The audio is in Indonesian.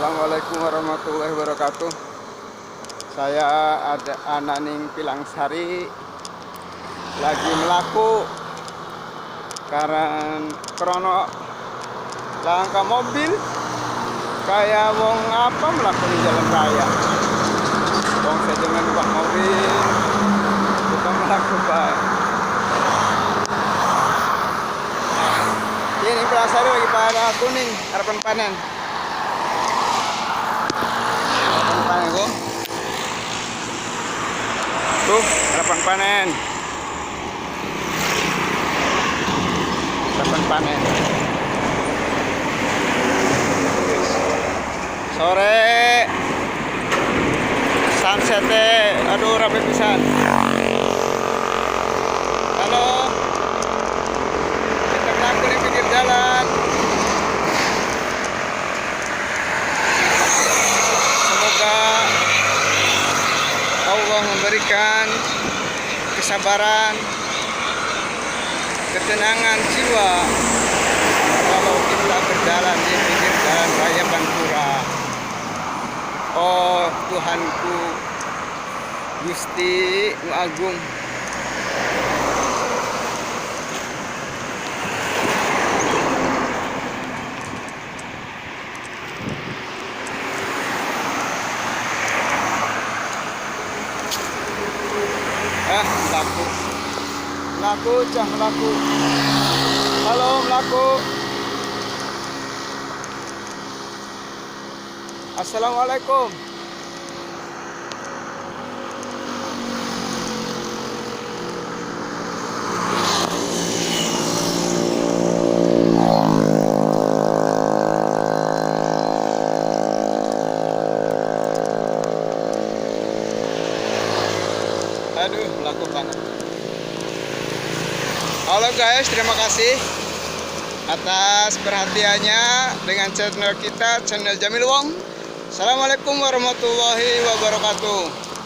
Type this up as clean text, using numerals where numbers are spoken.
Assalamualaikum warahmatullahi wabarakatuh. Saya ada Ananing Pilangsari lagi melaku karena krono langkah mobil kayak wong apa melaku di jalan raya. Wong saya dengan numpak mobil kita melaku baik. Ini Pilangsari lagi pada kuning harapan panen. Tuh, harapan panen. Harapan panen. Sore sunset, aduh rapi pisan. Halo. Kita melaku di pinggir jalan. Semoga Allah memberikan kesabaran, ketenangan jiwa kalau kita berjalan di pinggir jalan raya Pantura. Oh Tuhanku, Gusti Nu Agung, melaku cah melaku. Halo melaku. Assalamualaikum. Aduh melaku banget. Halo guys, terima kasih atas perhatiannya dengan channel kita, channel Jamil Wong. Assalamualaikum warahmatullahi wabarakatuh.